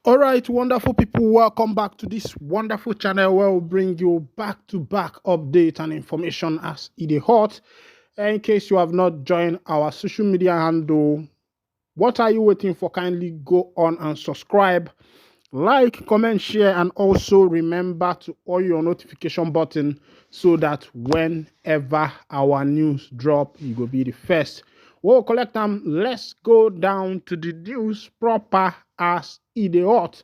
All right, wonderful people, welcome back to this wonderful channel where we'll bring you back-to-back updates and information as it is hot. In case you have not joined our social media handle, what are you waiting for? Kindly go on and subscribe, like, comment, share, and also remember to on your notification button so that whenever our news drop, you will be the first. We'll collect them. Let's go down to the news proper as it is hot.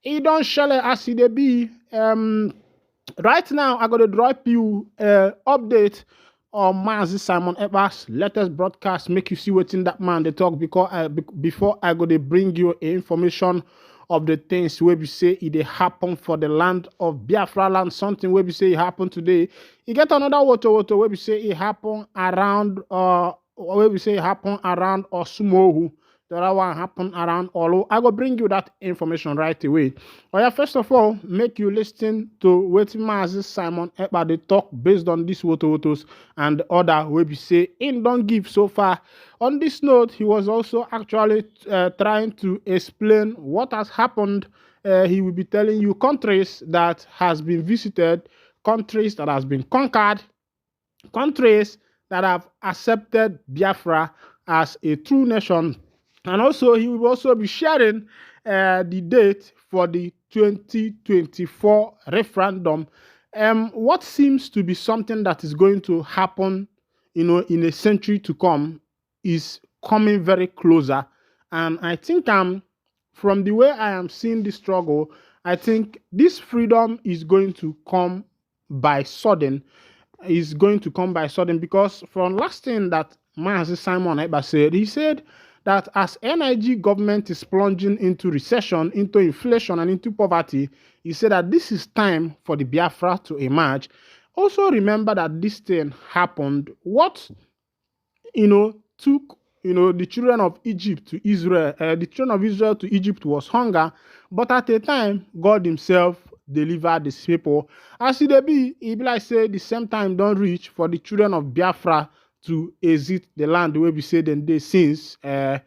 It don't shell as it be. Right now, I got to drop you update on Mazi Simon Ekpa's latest broadcast. Make you see what's in that man they talk before I go to bring you information of the things where we say it happen for the land of Biafra land. Something where we say it happened today. You get another water where we say it happened around where we say it happened around Osumohu. The other one happened around Olo. I will bring you that information right away. But yeah, first of all, make you listen to what Mazi Simon Ekpa they talk based on these wotos and the other where we say in don't give so far. On this note, he was also actually trying to explain what has happened. He will be telling you countries that has been visited, countries that has been conquered, countries that have accepted Biafra as a true nation. And also, he will also be sharing the date for the 2024 referendum. What seems to be something that is going to happen, in a century to come, is coming very closer. And I think from the way I am seeing the struggle, I think this freedom is going to come by sudden. Is going to come by sudden because from last thing that Mazi Simon Ekpa said, he said that as NIG government is plunging into recession, into inflation, and into poverty, he said that this is time for the Biafra to emerge. Also remember that this thing happened. What, took, the children of Egypt to Israel, the children of Israel to Egypt was hunger, but at a time, God himself delivered these people. As it be like say the same time don't reach for the children of Biafra to exit the land where we say then they since say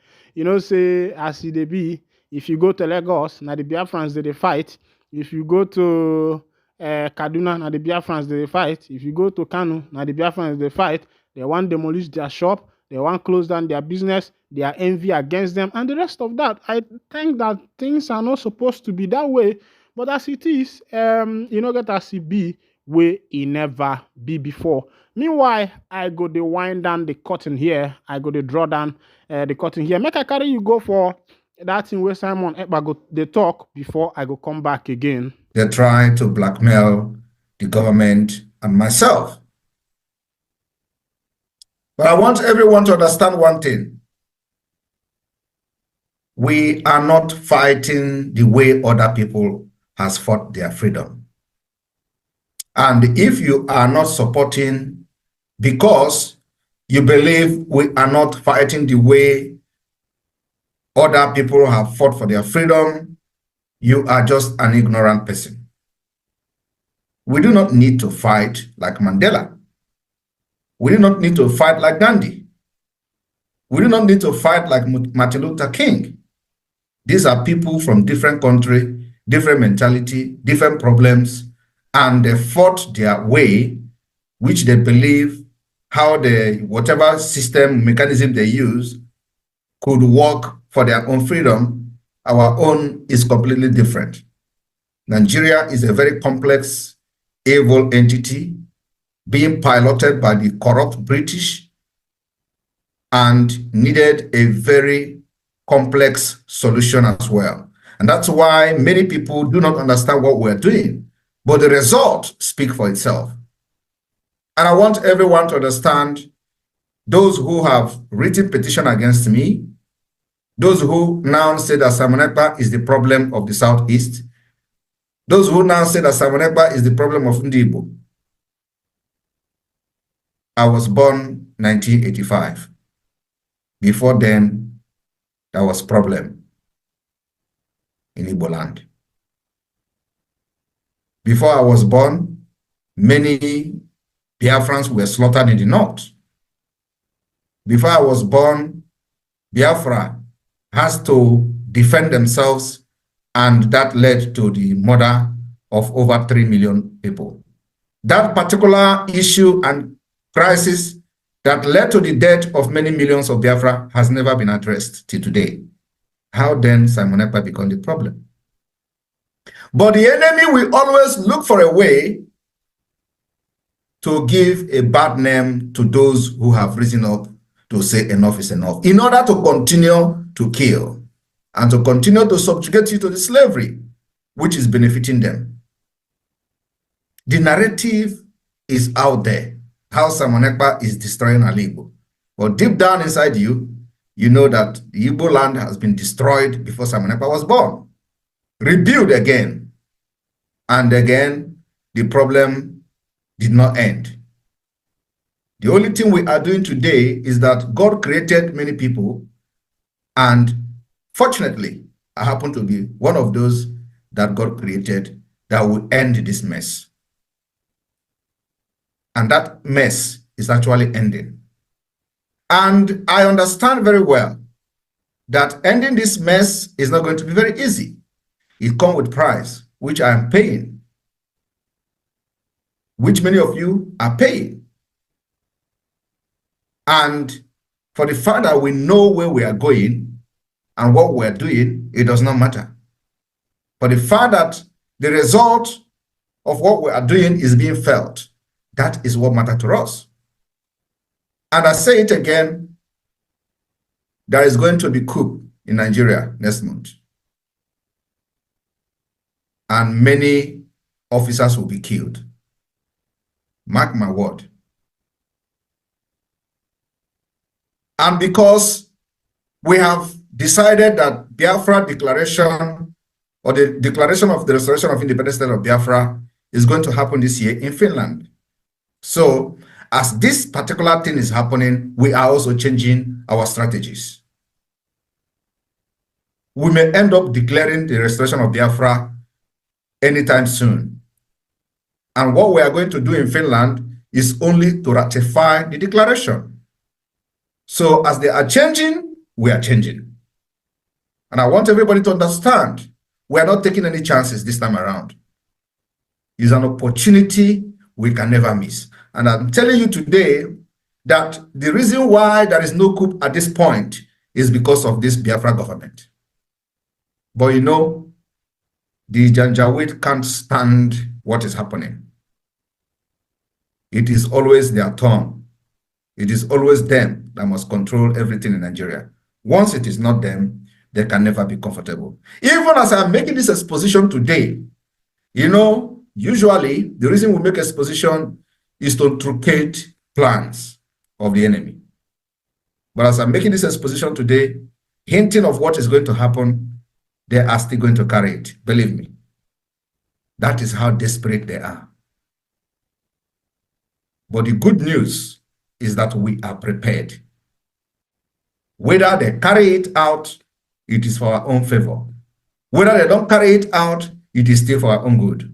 as it be, if you go to Lagos, now the Biafrans they fight. If you go to Kaduna, now the Biafrans they fight. If you go to Kanu, now the Biafrans they fight. They want to demolish their shop, they want to close down their business, they are envy against them, and the rest of that. I think that things are not supposed to be that way. But as it is, get as it be where it never be before. Meanwhile, I go to wind down the curtain here. I go to draw down the curtain here. Make I carry you go for that thing where Simon Ekpa go they talk before I go come back again. They try to blackmail the government and myself. But I want everyone to understand one thing. We are not fighting the way other people has fought their freedom. And if you are not supporting because you believe we are not fighting the way other people have fought for their freedom, you are just an ignorant person. We do not need to fight like Mandela. We do not need to fight like Gandhi. We do not need to fight like Martin Luther King. These are people from different countries, different mentality, different problems, and they fought their way, which they believe how whatever system, mechanism they use could work for their own freedom. Our own is completely different. Nigeria is a very complex, evil entity being piloted by the corrupt British and needed a very complex solution as well. And that's why many people do not understand what we're doing. But the result speaks for itself. And I want everyone to understand, those who have written petition against me, those who now say that Simon Ekpa is the problem of the Southeast, those who now say that Simon Ekpa is the problem of Ndigbo. I was born 1985. Before then, there was problem in Igbo land. Before I was born, many Biafrans were slaughtered in the north. Before I was born, Biafra has to defend themselves and that led to the murder of over 3 million people. That particular issue and crisis that led to the death of many millions of Biafra has never been addressed till today. How then Simon Ekpa become the problem? But the enemy will always look for a way to give a bad name to those who have risen up to say enough is enough, in order to continue to kill and to continue to subjugate you to the slavery, which is benefiting them. The narrative is out there, how Simon Ekpa is destroying Igbo. But deep down inside you, you know that the Igbo land has been destroyed before Simon Ekpa was born, rebuilt again. And again, the problem did not end. The only thing we are doing today is that God created many people, and fortunately, I happen to be one of those that God created that will end this mess. And that mess is actually ending. And I understand very well that ending this mess is not going to be very easy. It comes with price, which I am paying, which many of you are paying. And for the fact that we know where we are going and what we are doing, it does not matter. For the fact that the result of what we are doing is being felt, that is what matters to us. And I say it again, there is going to be coup in Nigeria next month. And many officers will be killed. Mark my word. And because we have decided that Biafra declaration, or the declaration of the restoration of independent state of Biafra, is going to happen this year in Finland. So as this particular thing is happening, we are also changing our strategies. We may end up declaring the restoration of Biafra anytime soon. And what we are going to do in Finland is only to ratify the declaration. So as they are changing, we are changing. And I want everybody to understand, we are not taking any chances this time around. It's an opportunity we can never miss. And I'm telling you today that the reason why there is no coup at this point is because of this Biafra government. But you know, the Janjaweed can't stand what is happening. It is always their turn. It is always them that must control everything in Nigeria. Once it is not them, they can never be comfortable. Even as I'm making this exposition today, you know, usually the reason we make exposition is to truncate plans of the enemy. But as I'm making this exposition today, hinting of what is going to happen, they are still going to carry it. Believe me. That is how desperate they are. But the good news is that we are prepared. Whether they carry it out, it is for our own favor. Whether they don't carry it out, it is still for our own good.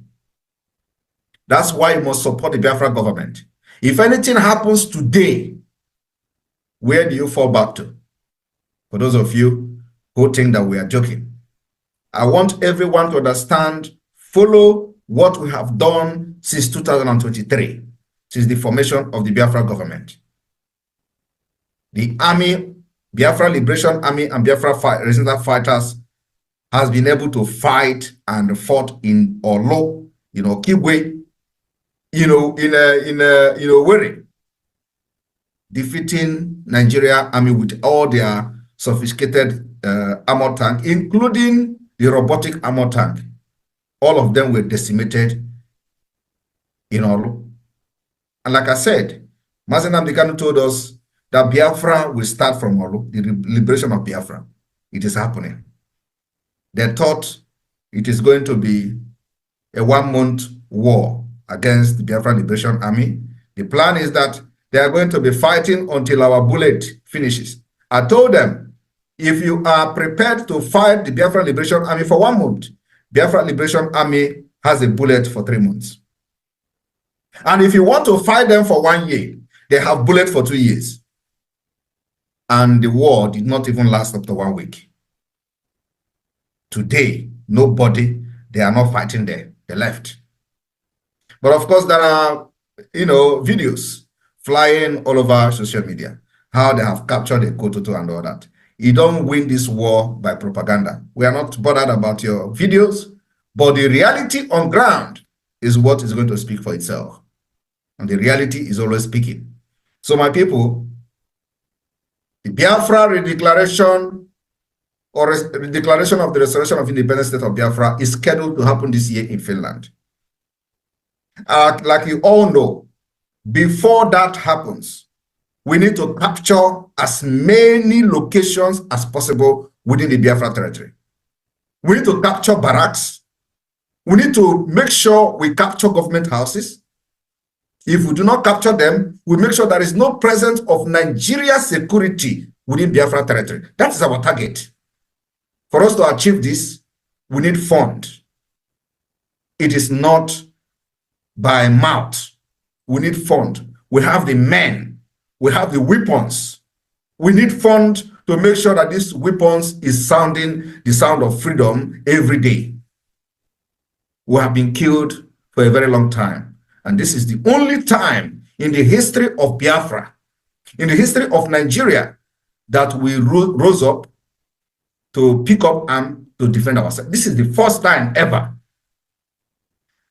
That's why you must support the Biafra government. If anything happens today, where do you fall back to? For those of you who think that we are joking, I want everyone to understand, follow what we have done since 2023, since the formation of the Biafra government. The army, Biafra Liberation Army and Biafra resistance fighters has been able to fight and fought in Olo, Kibwe, Were, defeating Nigeria army with all their sophisticated armor tank, including the robotic armor tank. All of them were decimated in Olo. And like I said, Mazi Nnamdi Kanu told us that Biafra will start from Olo, the liberation of Biafra. It is happening. They thought it is going to be a 1-month war against the Biafra Liberation Army. The plan is that they are going to be fighting until our bullet finishes. I told them, if you are prepared to fight the Biafra Liberation Army for 1 month, Biafra Liberation Army has a bullet for 3 months. And if you want to fight them for 1 year, they have bullet for 2 years. And the war did not even last up to 1 week. Today, nobody, they are not fighting there. They left. But of course, there are, videos flying all over social media, how they have captured a Kototo and all that. You don't win this war by propaganda. We are not bothered about your videos, but the reality on ground is what is going to speak for itself. And the reality is always speaking. So my people, the Biafra redeclaration or the declaration of the restoration of independent state of Biafra is scheduled to happen this year in Finland. Like you all know, before that happens, we need to capture as many locations as possible within the Biafra territory. We need to capture barracks. We need to make sure we capture government houses. If we do not capture them, we make sure there is no presence of Nigeria security within Biafra territory. That is our target. For us to achieve this, we need fund. It is not by mouth. We need fund. We have the men. We have the weapons. We need fund to make sure that these weapons is sounding the sound of freedom every day. We have been killed for a very long time. And this is the only time in the history of Biafra, in the history of Nigeria, that we rose up to pick up arms to defend ourselves. This is the first time ever.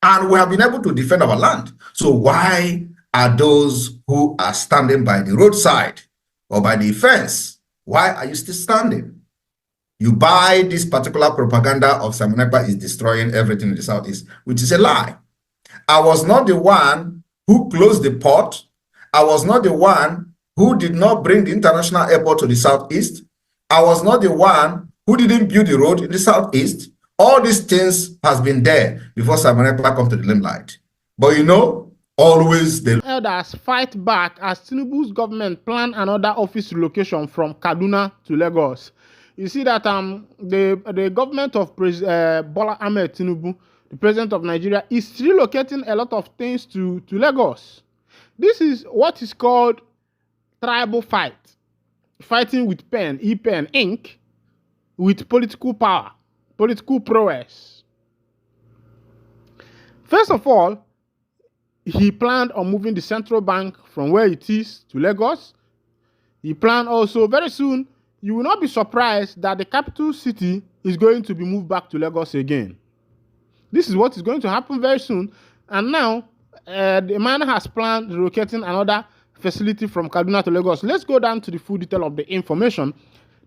And we have been able to defend our land. So why are those who are standing by the roadside or by the fence, why are you still standing? You buy this particular propaganda of Simon Ekpa is destroying everything in the Southeast, which is a lie. I was not the one who closed the port. I was not the one who did not bring the international airport to the Southeast. I was not the one who didn't build the road in the Southeast. All these things has been there before Simon Ekpa come to the limelight. But always the elders fight back as Tinubu's government plan another office relocation from Kaduna to Lagos. You see that the government of Bola Ahmed Tinubu, the president of Nigeria, is relocating a lot of things to Lagos. This is what is called tribal fight. Fighting with pen, e-pen, ink, with political power, political prowess. First of all, he planned on moving the central bank from where it is to Lagos. He planned also, very soon, you will not be surprised that the capital city is going to be moved back to Lagos again. This is what is going to happen very soon. And now, the man has planned relocating another facility from Kaduna to Lagos. Let's go down to the full detail of the information.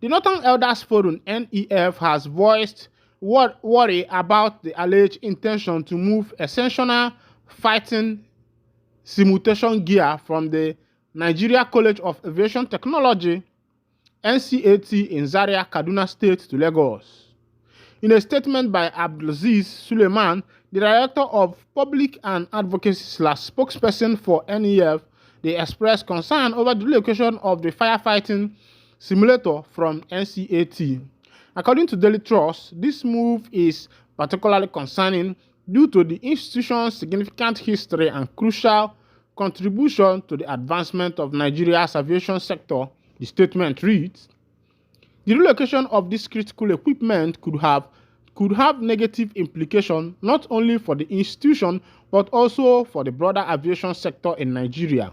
The Northern Elders Forum, NEF, has voiced worry about the alleged intention to move essential fighting simulation gear from the Nigeria College of Aviation Technology, NCAT, in Zaria, Kaduna State to Lagos. In a statement by Abdulaziz Suleiman, the Director of Public and Advocacy / spokesperson for NEF, they expressed concern over the relocation of the firefighting simulator from NCAT. According to Daily Trust, this move is particularly concerning due to the institution's significant history and crucial contribution to the advancement of Nigeria's aviation sector. The statement reads, the relocation of this critical equipment could have negative implications not only for the institution but also for the broader aviation sector in Nigeria.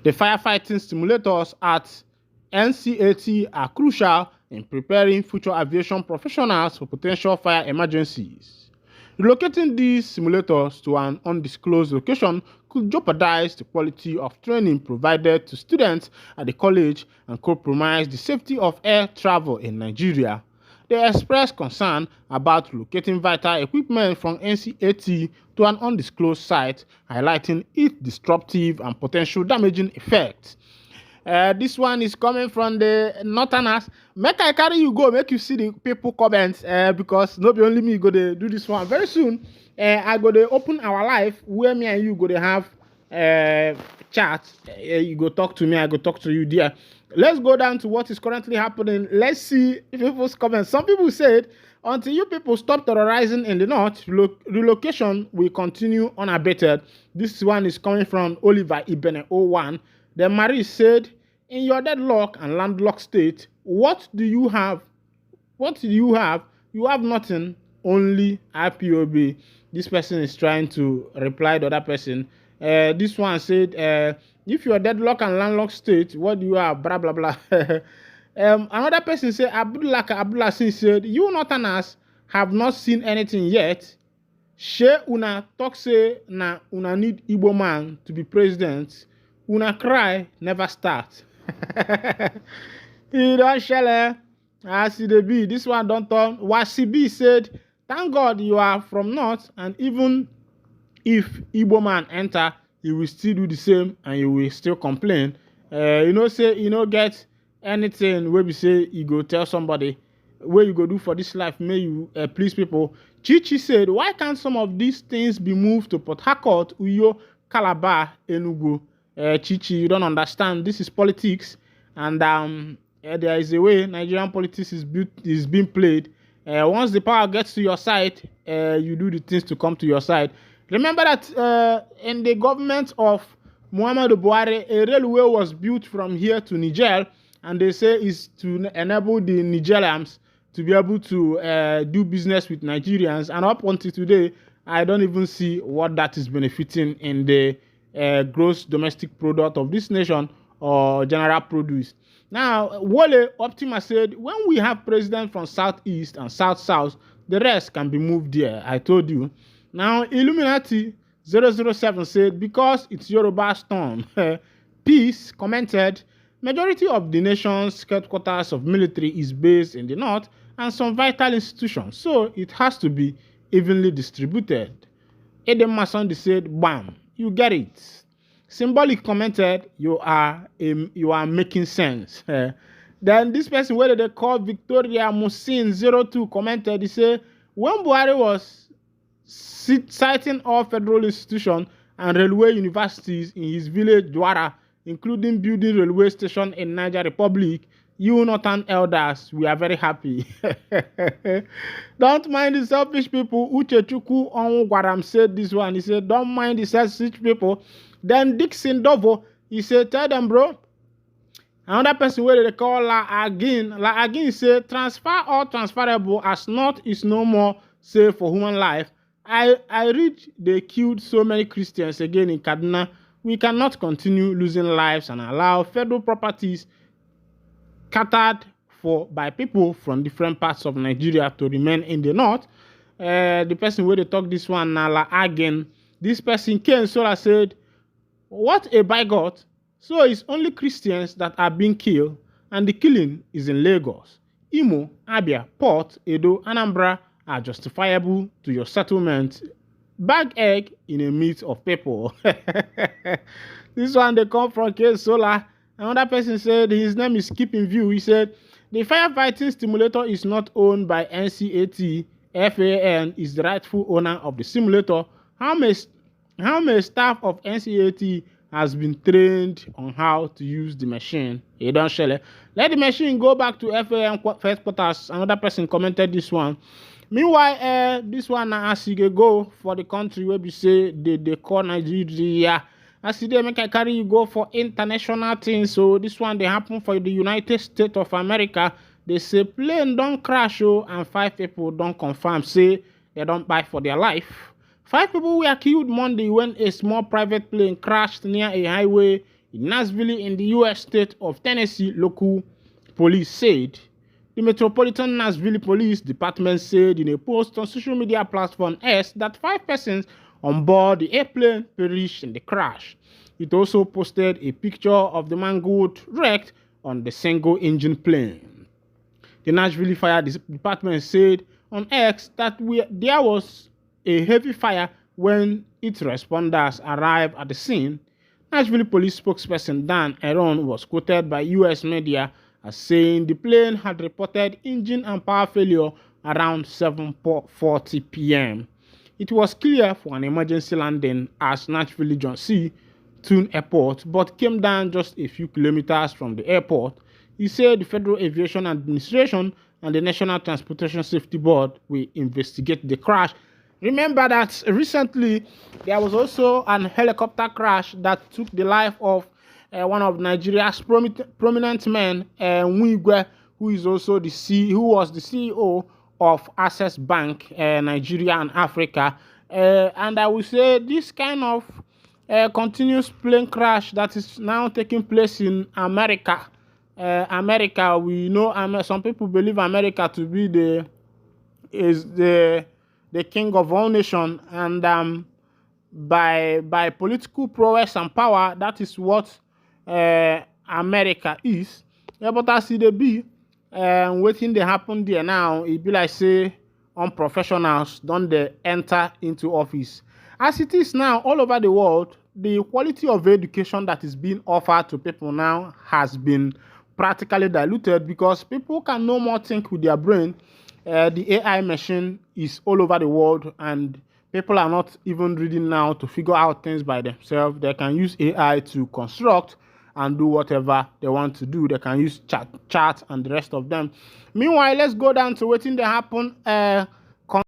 The firefighting simulators at NCAT are crucial in preparing future aviation professionals for potential fire emergencies. Relocating these simulators to an undisclosed location could jeopardize the quality of training provided to students at the college and compromise the safety of air travel in Nigeria. They expressed concern about relocating vital equipment from NCAT to an undisclosed site, highlighting its disruptive and potential damaging effects. This one is coming from the Northerners. Make I carry you go, make you see the people comments, because not only me go to do this one. Very soon, I go to open our live where me and you go to have chat. You go talk to me, I go talk to you there. Let's go down to what is currently happening. Let's see people's comments. Some people said, until you people stop terrorizing in the north, relocation will continue unabated. This one is coming from Oliver Ibene 01. Then Marie said, in your deadlocked and landlocked state, what do you have You have nothing, only IPOB. This person is trying to reply to the other person. This one said, if you're deadlock and landlocked state, what do you have? Blah, blah, blah. Another person said, Abdullah said, you Northerners have not seen anything yet. She una talk say na una need Igbo man to be president. Una cry never start. He don't shell as it be. This one don't turn. Wasibi said, thank God you are from North, and even if Igbo man enter, he will still do the same and you will still complain. Say get anything where we say you go tell somebody where you go do for this life, may you please people. Chichi said, why can't some of these things be moved to Port Harcourt, Uyo, Calabar, Enugu? Chichi, you don't understand. This is politics, and there is a way Nigerian politics is being played. Once the power gets to your side, you do the things to come to your side. Remember that in the government of Muhammadu Buhari, a railway was built from here to Niger, and they say it's to enable the Nigerians to be able to do business with Nigerians. And up until today, I don't even see what that is benefiting in the gross domestic product of this nation or general produce. Now, Wole Optima said, when we have president from Southeast and South-South, the rest can be moved there. I told you. Now, Illuminati 007 said, because it's Yoruba's turn. Peace commented, majority of the nation's headquarters of military is based in the north and some vital institutions, so it has to be evenly distributed. Edem Masandi said, bam, you get it. Symbolic commented, you are making sense. Then this person, whether they call Victoria Musin 02, commented, he said, when Buhari was citing all federal institutions and railway universities in his village Dwara, including building railway station in Niger Republic, you Northern elders, we are very happy. Don't mind the selfish people. Uchechukwu Onwugwaram said this one. He said, don't mind the selfish people. Then Dixon Dovo, he said, tell them, bro. Another person where they call La Agin said, transfer or transferable as not is no more safe for human life. I read they killed so many Christians again in Kaduna. We cannot continue losing lives and allow federal properties scattered by people from different parts of Nigeria to remain in the north. The person where they talk this one, Nala again, this person Ken Sola said, what a bigot. So it's only Christians that are being killed, and the killing is in Lagos. Imo, Abia, Port, Edo, Anambra are justifiable to your settlement. Bag egg in a meat of people. This one they come from K Sola. Another person said his name is Keeping View. He said the firefighting simulator is not owned by NCAT. FAN is the rightful owner of the simulator. How many staff of NCAT has been trained on how to use the machine? You don't share it. Let the machine go back to FAN headquarters. Another person commented this one. Meanwhile, this one as you go for the country where we say they call Nigeria. As they make I carry you go for international things. So this one they happen for the United States of America. They say plane don't crash, and 5 people don't confirm, say they don't buy for their life. 5 people were killed Monday when a small private plane crashed near a highway in Nashville in the U.S. state of Tennessee, local police said. The Metropolitan Nashville Police Department said in a post on social media platform X that 5 persons on board the airplane perished in the crash. It also posted a picture of the mangled wreck on the single-engine plane. The Nashville Fire Department said on X that there was a heavy fire when its responders arrived at the scene. Nashville police spokesperson Dan Aaron was quoted by U.S. media as saying the plane had reported engine and power failure around 7:40 p.m. It was clear for an emergency landing at Nashville John C. Tune Airport, but came down just a few kilometers from the airport. He said the Federal Aviation Administration and the National Transportation Safety Board will investigate the crash. Remember that recently there was also an helicopter crash that took the life of one of Nigeria's prominent men, Nwigwe, who was the CEO of Access Bank, Nigeria and Africa. And I would say this kind of continuous plane crash that is now taking place in America. America, we know some people believe America to be the king of all nations, and by political prowess and power, that is what America is. Yeah, but as it be, waiting they happen there now, it be like say unprofessionals don't they enter into office. As it is now all over the world, the quality of education that is being offered to people now has been practically diluted because people can no more think with their brain. The AI machine is all over the world, and people are not even reading now to figure out things by themselves. They can use AI to construct and do whatever they want to do. They can use chat and the rest of them. Meanwhile, let's go down to waiting they happen